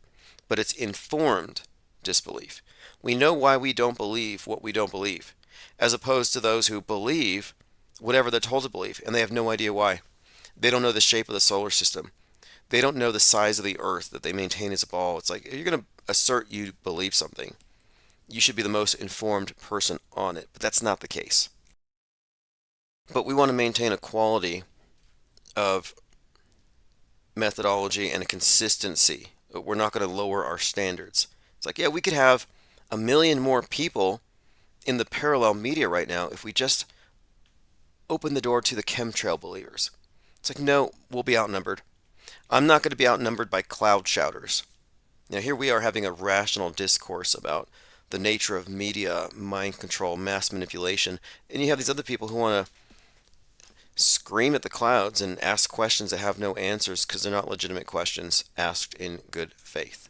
but it's informed disbelief. We know why we don't believe what we don't believe, as opposed to those who believe whatever they're told to believe, and they have no idea why. They don't know the shape of the solar system. They don't know the size of the earth that they maintain as a ball. It's like, if you're going to assert you believe something, you should be the most informed person on it, but that's not the case. But we want to maintain a quality of methodology and a consistency. We're not going to lower our standards. It's like, yeah, we could have 1 million more people in the parallel media right now if we just open the door to the chemtrail believers. It's like, no, we'll be outnumbered. I'm not going to be outnumbered by cloud shouters. Now, here we are having a rational discourse about the nature of media, mind control, mass manipulation, and you have these other people who want to scream at the clouds and ask questions that have no answers because they're not legitimate questions asked in good faith.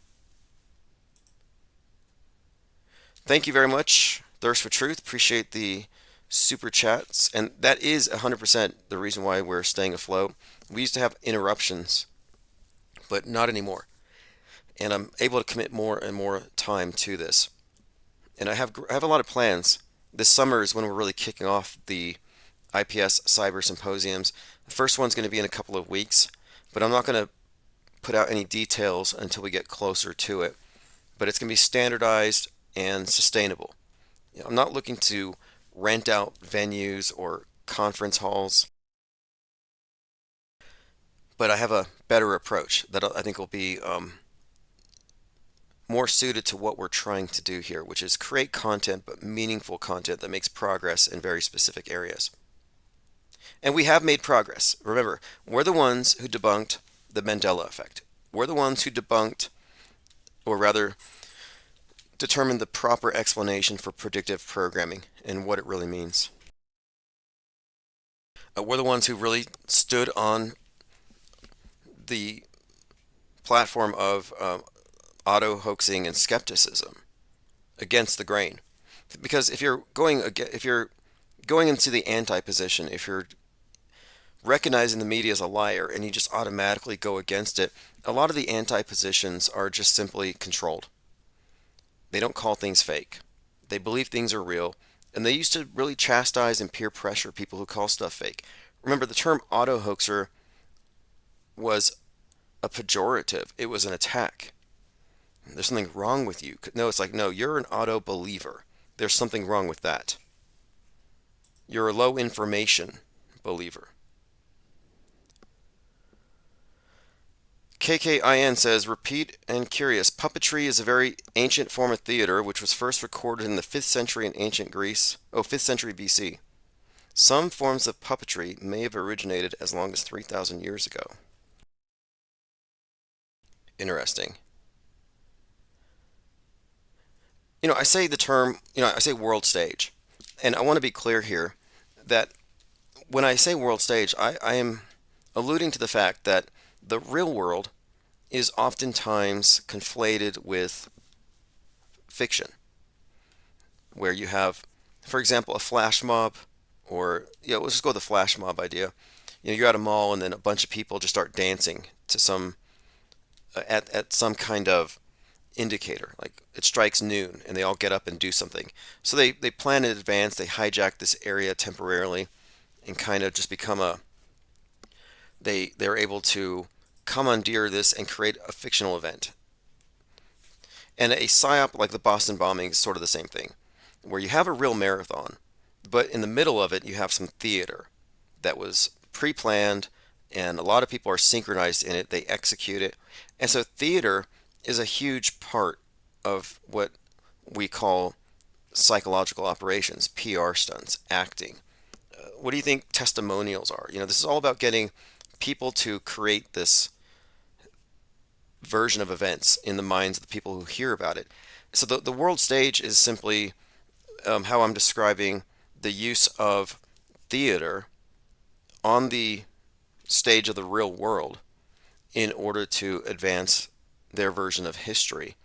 Thank you very much, Thirst for Truth. Appreciate the super chats, and that is 100% the reason why we're staying afloat. We used to have interruptions, but not anymore. And I'm able to commit more and more time to this. And I have a lot of plans. This summer is when we're really kicking off the IPS Cyber Symposiums. The first one's going to be in a couple of weeks, but I'm not going to put out any details until we get closer to it. But it's going to be standardized and sustainable. I'm not looking to rent out venues or conference halls, but I have a better approach that I think will be more suited to what we're trying to do here, which is create content, but meaningful content that makes progress in very specific areas. And we have made progress. Remember, we're the ones who debunked the Mandela effect. We're the ones who debunked, or rather, determined the proper explanation for predictive programming and what it really means. We're the ones who really stood on the platform of auto-hoaxing and skepticism against the grain. Because if you're going into the anti-position, if you're recognizing the media as a liar and you just automatically go against it, a lot of the anti-positions are just simply controlled. They don't call things fake. They believe things are real, and they used to really chastise and peer pressure people who call stuff fake. Remember, the term auto-hoaxer was a pejorative. It was an attack. There's something wrong with you. No, it's like, no, you're an auto-believer. There's something wrong with that. You're a low-information believer. KKIN says, repeat and curious. Puppetry is a very ancient form of theater which was first recorded in the 5th century in ancient Greece. 5th century BC. Some forms of puppetry may have originated as long as 3,000 years ago. Interesting. I say the term, I say world stage. And I want to be clear here that when I say world stage, I am alluding to the fact that the real world is oftentimes conflated with fiction, where you have, for example, a flash mob, or let's just go with the flash mob idea. You're at a mall and then a bunch of people just start dancing to some at some kind of indicator, like it strikes noon, and they all get up and do something. So they plan in advance. They hijack this area temporarily, and kind of just become they're able to commandeer this and create a fictional event. And a psyop like the Boston bombing is sort of the same thing, where you have a real marathon, but in the middle of it you have some theater that was pre-planned, and a lot of people are synchronized in it. They execute it. And so theater is a huge part of what we call psychological operations, PR stunts, acting. What do you think testimonials are? This is all about getting people to create this version of events in the minds of the people who hear about it. So the world stage is simply how I'm describing the use of theater on the stage of the real world in order to advance their version of history.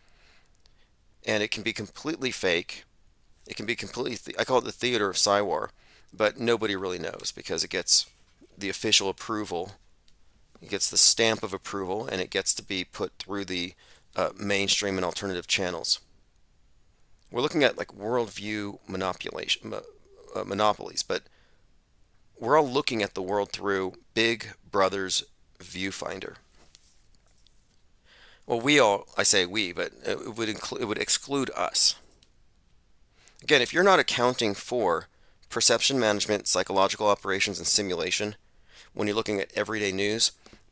And it can be completely fake. It can be completely, I call it the theater of Psywar, but nobody really knows because it gets the official approval. It gets the stamp of approval, and it gets to be put through the mainstream and alternative channels. We're looking at like worldview monopolies, but we're all looking at the world through Big Brother's viewfinder. Well, I say we, but it would exclude us. Again, if you're not accounting for perception management, psychological operations, and simulation when you're looking at everyday news,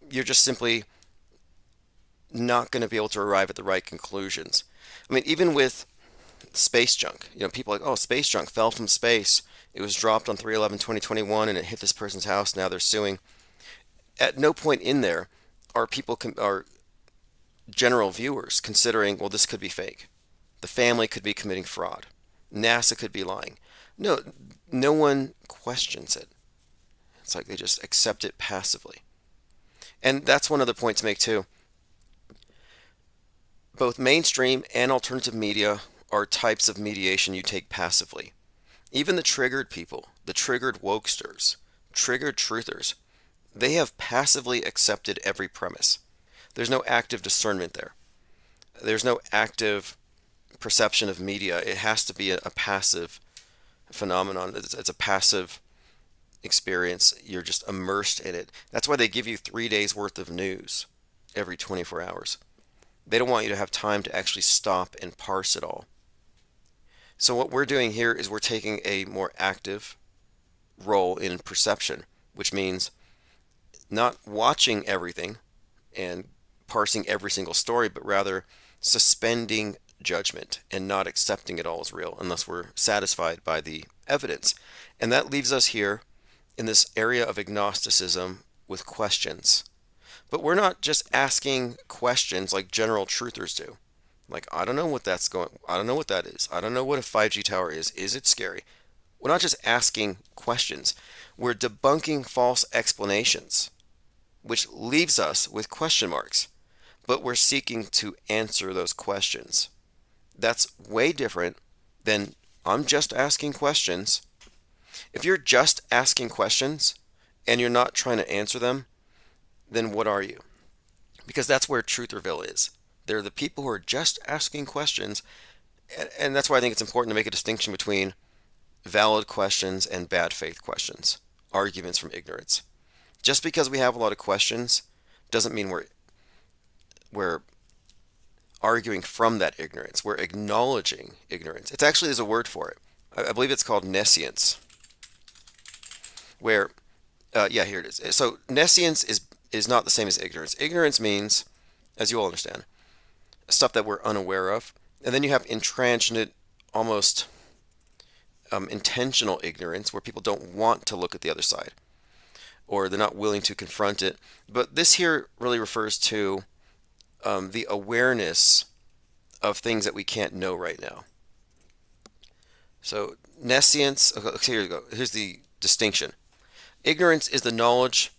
you're just simply not going to be able to arrive at the right conclusions. I mean, even with space junk, people are like, oh, space junk fell from space. It was dropped on 3/11/2021 and it hit this person's house. Now they're suing. At no point in there are people are general viewers considering, well, this could be fake. The family could be committing fraud. NASA could be lying. No one questions it. It's like they just accept it passively. And that's one other point to make too. Both mainstream and alternative media are types of mediation you take passively. Even the triggered people, the triggered wokesters, triggered truthers, they have passively accepted every premise. There's no active discernment there. There's no active perception of media. It has to be a passive phenomenon. It's a passive experience. You're just immersed in it. That's why they give you 3 days worth of news every 24 hours. They don't want you to have time to actually stop and parse it all. So what we're doing here is we're taking a more active role in perception, which means not watching everything and parsing every single story, but rather suspending judgment and not accepting it all as real unless we're satisfied by the evidence. And that leaves us here in this area of agnosticism with questions. But we're not just asking questions like general truthers do. Like, I don't know what that is. I don't know what a 5G tower is. Is it scary? We're not just asking questions. We're debunking false explanations, which leaves us with question marks. But we're seeking to answer those questions. That's way different than I'm just asking questions. If you're just asking questions and you're not trying to answer them, then what are you? Because that's where Trutherville is. They're the people who are just asking questions, and that's why I think it's important to make a distinction between valid questions and bad faith questions, arguments from ignorance. Just because we have a lot of questions doesn't mean we're arguing from that ignorance. We're acknowledging ignorance. It's actually, there's a word for it. I believe it's called nescience. Where, here it is. So nescience is not the same as ignorance. Ignorance means, as you all understand, stuff that we're unaware of. And then you have intransigent, almost intentional ignorance, where people don't want to look at the other side, or they're not willing to confront it. But this here really refers to the awareness of things that we can't know right now. So nescience, okay, here you go. Here's the distinction. Ignorance is the knowledge,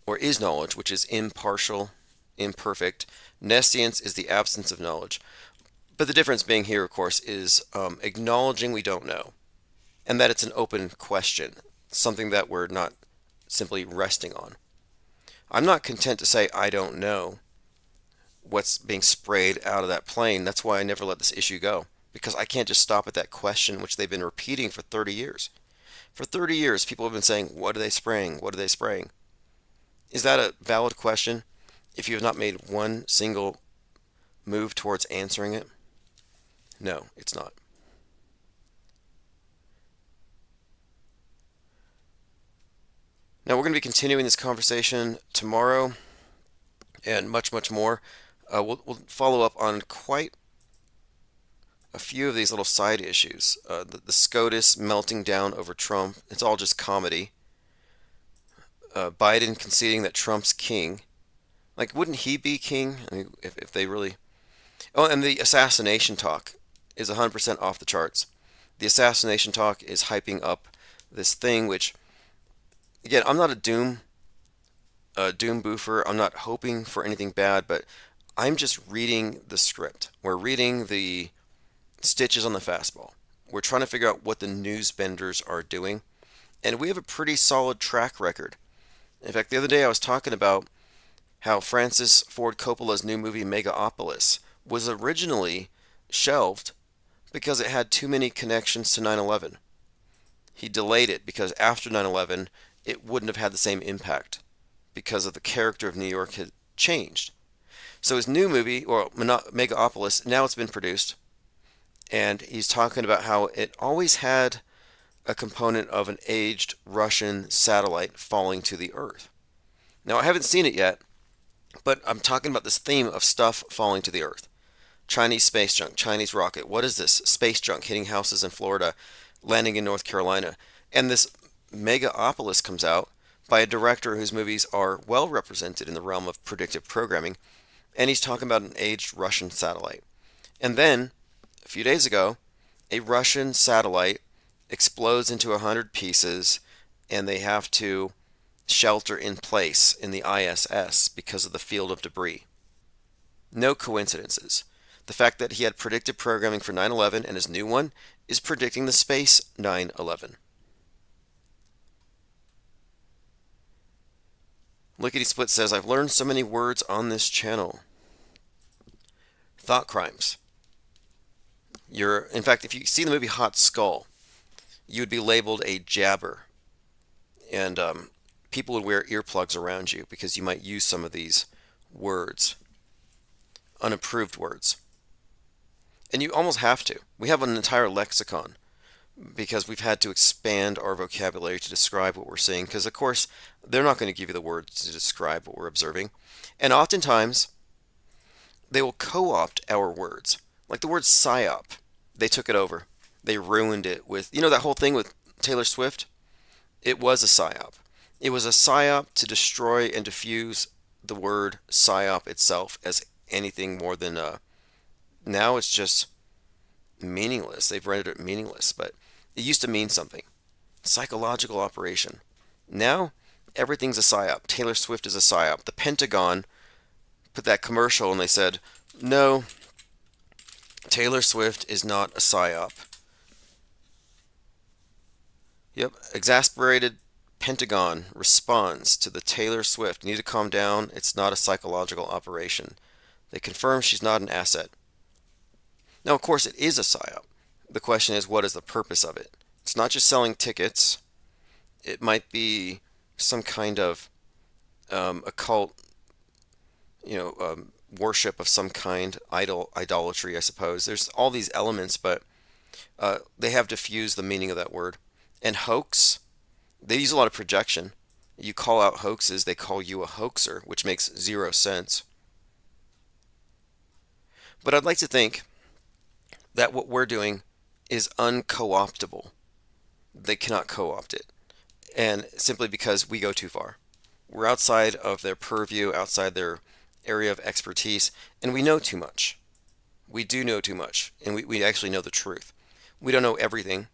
or is knowledge, which is impartial, imperfect. Nescience is the absence of knowledge. But the difference being here, of course, is acknowledging we don't know, and that it's an open question, something that we're not simply resting on. I'm not content to say I don't know what's being sprayed out of that plane. That's why I never let this issue go, because I can't just stop at that question, which they've been repeating for 30 years. For 30 years, people have been saying, what are they spraying? What are they spraying? Is that a valid question if you have not made one single move towards answering it? No, it's not. Now, we're going to be continuing this conversation tomorrow and much, much more. We'll follow up on quite a few of these little side issues. The SCOTUS melting down over Trump, it's all just comedy. Biden conceding that Trump's king. Like, wouldn't he be king? I mean, if they really. Oh, and the assassination talk is 100% off the charts. The assassination talk is hyping up this thing, which, again, I'm not a doom boofer. I'm not hoping for anything bad, but I'm just reading the script. We're reading the stitches on the fastball. We're trying to figure out what the news benders are doing, and we have a pretty solid track record. In fact, the other day I was talking about how Francis Ford Coppola's new movie Megaopolis was originally shelved because it had too many connections to 9/11. He delayed it because after 9/11 it wouldn't have had the same impact because of the character of New York had changed. So his new movie, or Megaopolis, now it's been produced, and he's talking about how it always had a component of an aged Russian satellite falling to the Earth. Now, I haven't seen it yet, but I'm talking about this theme of stuff falling to the Earth. Chinese space junk, Chinese rocket. What is this? Space junk hitting houses in Florida, landing in North Carolina. And this Megaopolis comes out by a director whose movies are well represented in the realm of predictive programming, and he's talking about an aged Russian satellite. And then, a few days ago, a Russian satellite explodes into 100 pieces, and they have to shelter in place in the ISS because of the field of debris. No coincidences. The fact that he had predictive programming for 9/11 and his new one is predicting the space 9/11. Lickety Split says, I've learned so many words on this channel. Thought crimes. In fact, if you see the movie Hot Skull, you would be labeled a jabber. And people would wear earplugs around you because you might use some of these words, unapproved words. And you almost have to. We have an entire lexicon because we've had to expand our vocabulary to describe what we're seeing. Because, of course, they're not going to give you the words to describe what we're observing. And oftentimes, they will co-opt our words. Like the word psyop. They took it over. They ruined it with, that whole thing with Taylor Swift? It was a psyop. It was a psyop to destroy and diffuse the word psyop itself as anything more than now it's just meaningless. They've rendered it meaningless, but it used to mean something. Psychological operation. Now, everything's a psyop. Taylor Swift is a psyop. The Pentagon put that commercial and they said, no, Taylor Swift is not a psyop. Yep, exasperated Pentagon responds to the Taylor Swift. You need to calm down. It's not a psychological operation. They confirm she's not an asset. Now, of course, it is a psyop. The question is, what is the purpose of it? It's not just selling tickets. It might be some kind of occult, worship of some kind, idolatry, I suppose. There's all these elements, but they have diffused the meaning of that word. And hoax, they use a lot of projection. You call out hoaxes, they call you a hoaxer, which makes zero sense. But I'd like to think that what we're doing is unco-optable. They cannot co-opt it. And simply because we go too far. We're outside of their purview, outside their area of expertise, and we know too much. We do know too much, and we actually know the truth. We don't know everything,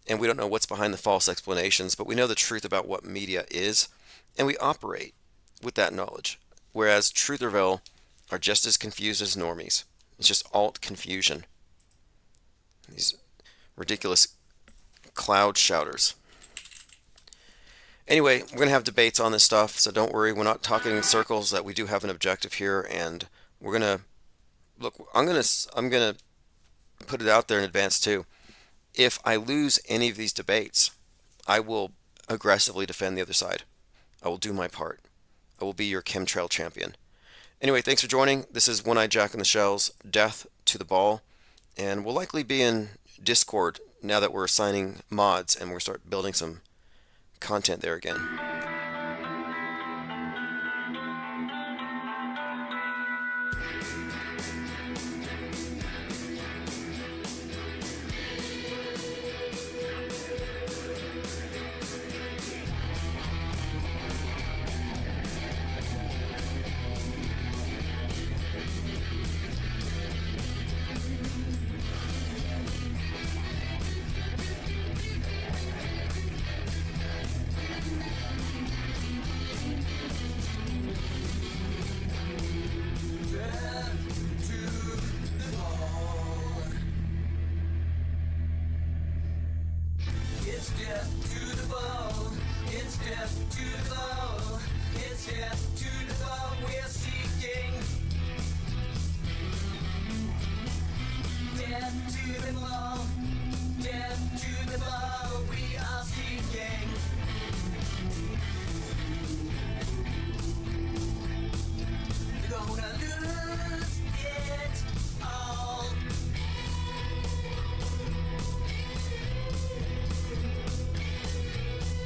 and we don't know what's behind the false explanations, but we know the truth about what media is, and we operate with that knowledge. Whereas Trutherville are just as confused as normies. It's just alt confusion. These ridiculous cloud shouters. Anyway, we're going to have debates on this stuff, so don't worry. We're not talking in circles. That we do have an objective here, and we're going to look. I'm going to put it out there in advance too. If I lose any of these debates, I will aggressively defend the other side. I will do my part. I will be your chemtrail champion. Anyway, thanks for joining. This is One-Eyed Jack in the Shells, Death to the Ball, and we'll likely be in Discord now that we're assigning mods and we'll start building some content there again. It's death to the ball. It's death to the ball. It's death to the ball. We're seeking death to the ball. Death to the ball. We are seeking. Gonna lose it all.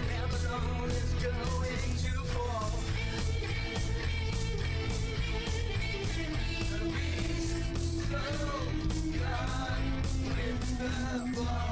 Babylon is going to fall. The beast so gone with the ball.